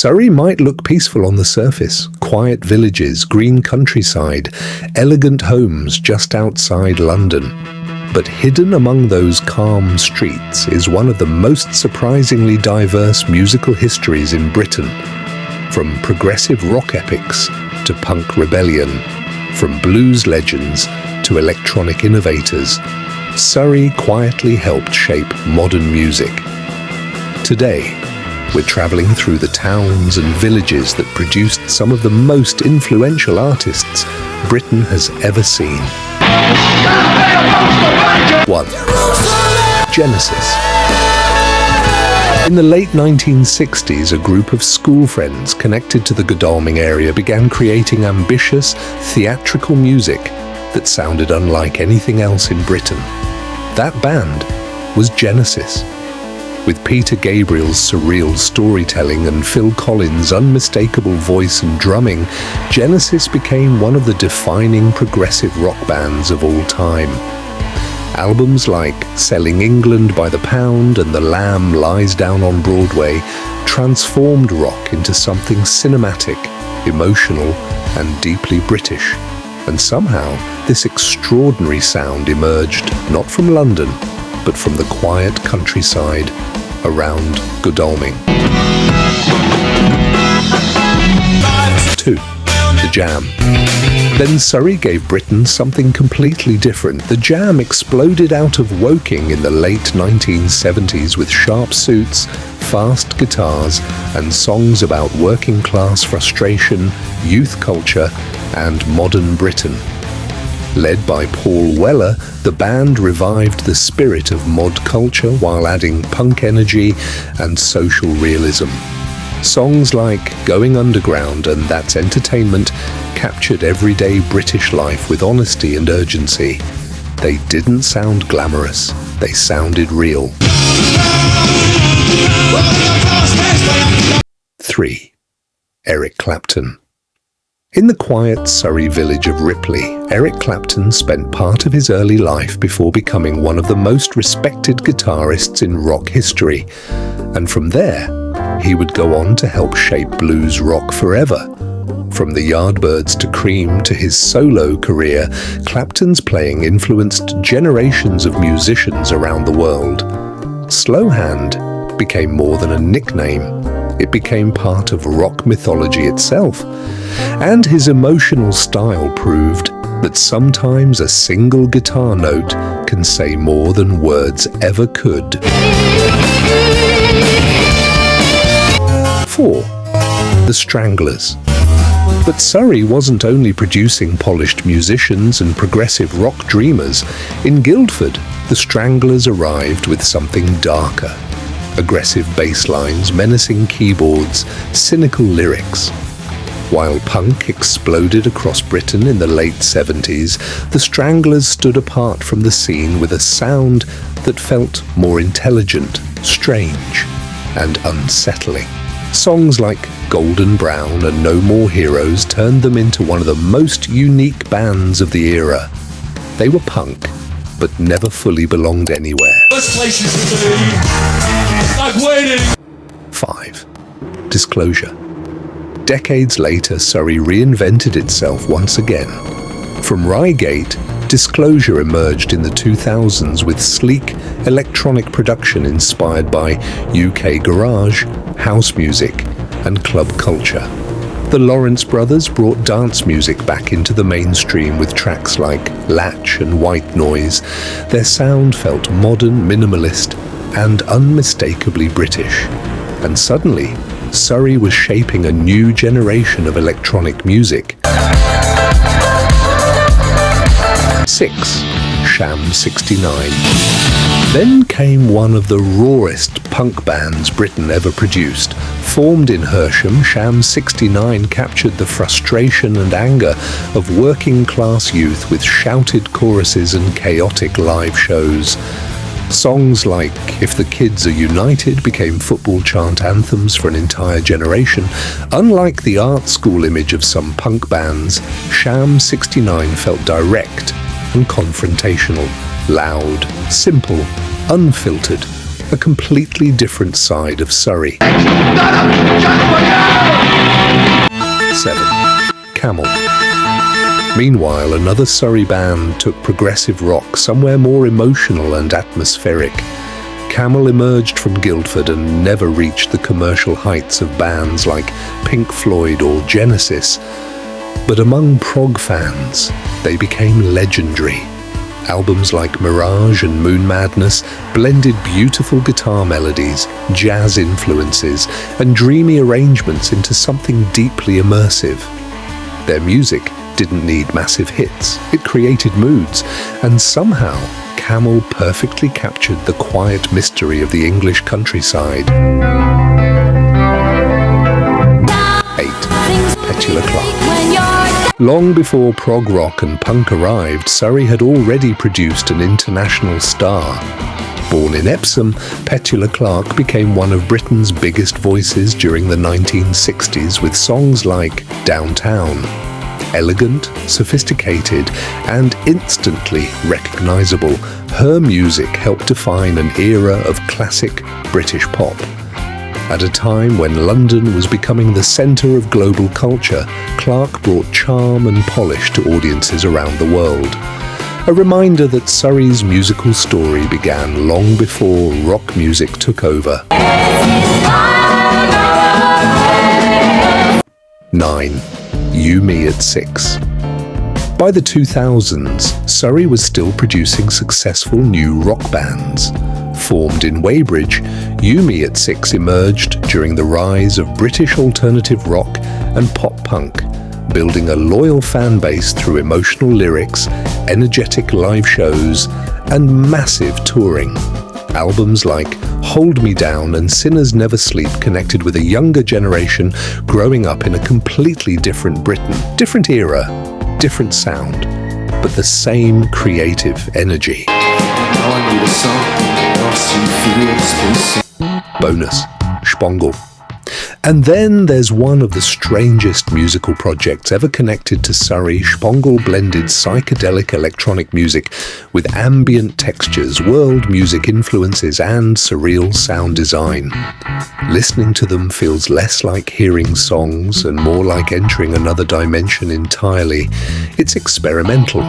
Surrey might look peaceful on the surface, quiet villages, green countryside, elegant homes just outside London. But hidden among those calm streets is one of the most surprisingly diverse musical histories in Britain. From progressive rock epics to punk rebellion, from blues legends to electronic innovators, Surrey quietly helped shape modern music. Today, we're traveling through the towns and villages that produced some of the most influential artists Britain has ever seen. 1. Genesis. In the late 1960s, a group of school friends connected to the Godalming area began creating ambitious, theatrical music that sounded unlike anything else in Britain. That band was Genesis. With Peter Gabriel's surreal storytelling and Phil Collins' unmistakable voice and drumming, Genesis became one of the defining progressive rock bands of all time. Albums like Selling England by the Pound and The Lamb Lies Down on Broadway transformed rock into something cinematic, emotional, and deeply British. And somehow, this extraordinary sound emerged not from London, but from the quiet countryside around Godalming. 2. The Jam. Then Surrey gave Britain something completely different. The Jam exploded out of Woking in the late 1970s with sharp suits, fast guitars, and songs about working-class frustration, youth culture, and modern Britain. Led by Paul Weller, the band revived the spirit of mod culture while adding punk energy and social realism. Songs like Going Underground and That's Entertainment captured everyday British life with honesty and urgency. They didn't sound glamorous, they sounded real. 3. Eric Clapton. In the quiet Surrey village of Ripley, Eric Clapton spent part of his early life before becoming one of the most respected guitarists in rock history. And from there, he would go on to help shape blues rock forever. From the Yardbirds to Cream to his solo career, Clapton's playing influenced generations of musicians around the world. Slowhand became more than a nickname. It became part of rock mythology itself. And his emotional style proved that sometimes a single guitar note can say more than words ever could. 4. The Stranglers. But Surrey wasn't only producing polished musicians and progressive rock dreamers. In Guildford, the Stranglers arrived with something darker. Aggressive bass lines, menacing keyboards, cynical lyrics. While punk exploded across Britain in the late 70s, the Stranglers stood apart from the scene with a sound that felt more intelligent, strange, and unsettling. Songs like Golden Brown and No More Heroes turned them into one of the most unique bands of the era. They were punk, but never fully belonged anywhere. 5. Disclosure. Decades later, Surrey reinvented itself once again. From Reigate, Disclosure emerged in the 2000s with sleek electronic production inspired by UK garage, house music, and club culture. The Lawrence brothers brought dance music back into the mainstream with tracks like Latch and White Noise. Their sound felt modern, minimalist, and unmistakably British. And suddenly, Surrey was shaping a new generation of electronic music. 6. Sham 69. Then came one of the rawest punk bands Britain ever produced. Formed in Hersham, Sham 69 captured the frustration and anger of working-class youth with shouted choruses and chaotic live shows. Songs like If the Kids Are United became football chant anthems for an entire generation. Unlike the art school image of some punk bands, Sham 69 felt direct and confrontational, loud, simple, unfiltered, a completely different side of Surrey. Camel. Meanwhile, another Surrey band took progressive rock somewhere more emotional and atmospheric. Camel emerged from Guildford and never reached the commercial heights of bands like Pink Floyd or Genesis. But among prog fans, they became legendary. Albums like Mirage and Moon Madness blended beautiful guitar melodies, jazz influences, and dreamy arrangements into something deeply immersive. Their music didn't need massive hits, it created moods, and somehow Camel perfectly captured the quiet mystery of the English countryside. 8. Petula Clark. Long before prog rock and punk arrived, Surrey had already produced an international star. Born in Epsom, Petula Clark became one of Britain's biggest voices during the 1960s with songs like Downtown. Elegant, sophisticated, and instantly recognisable, her music helped define an era of classic British pop. At a time when London was becoming the centre of global culture, Clark brought charm and polish to audiences around the world. A reminder that Surrey's musical story began long before rock music took over. 9. You Me at 6. By the 2000s, Surrey was still producing successful new rock bands. Formed in Weybridge, You Me at 6 emerged during the rise of British alternative rock and pop punk, building a loyal fan base through emotional lyrics, energetic live shows, and massive touring. Albums like Hold Me Down and Sinners Never Sleep connected with a younger generation growing up in a completely different Britain, different era, different sound, but the same creative energy. Bonus, Shpongle. And then there's one of the strangest musical projects ever connected to Surrey. Shpongle blended psychedelic electronic music with ambient textures, world music influences, and surreal sound design. Listening to them feels less like hearing songs and more like entering another dimension entirely. It's experimental,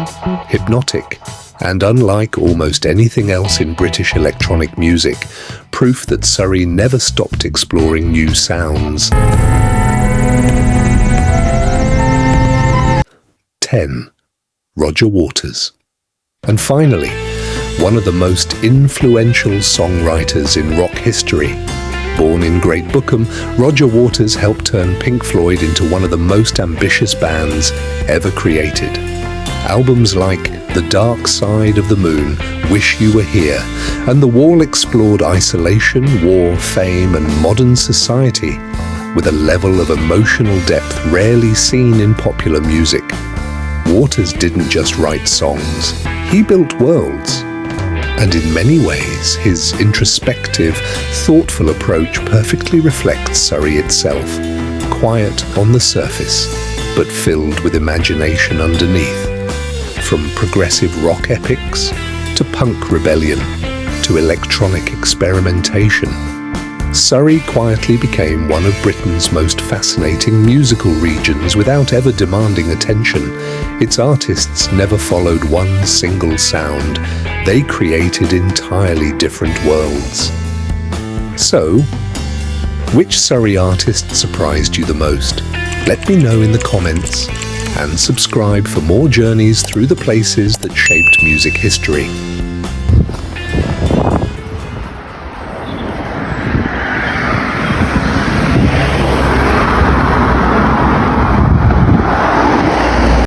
hypnotic, and unlike almost anything else in British electronic music, proof that Surrey never stopped exploring new sounds. 10. Roger Waters. And finally, one of the most influential songwriters in rock history. Born in Great Bookham, Roger Waters helped turn Pink Floyd into one of the most ambitious bands ever created. Albums like The Dark Side of the Moon, Wish You Were Here, and The Wall explored isolation, war, fame, and modern society with a level of emotional depth rarely seen in popular music. Waters didn't just write songs, he built worlds. And in many ways, his introspective, thoughtful approach perfectly reflects Surrey itself, quiet on the surface, but filled with imagination underneath. From progressive rock epics, to punk rebellion, to electronic experimentation, Surrey quietly became one of Britain's most fascinating musical regions without ever demanding attention. Its artists never followed one single sound. They created entirely different worlds. So, which Surrey artist surprised you the most? Let me know in the comments. And subscribe for more journeys through the places that shaped music history.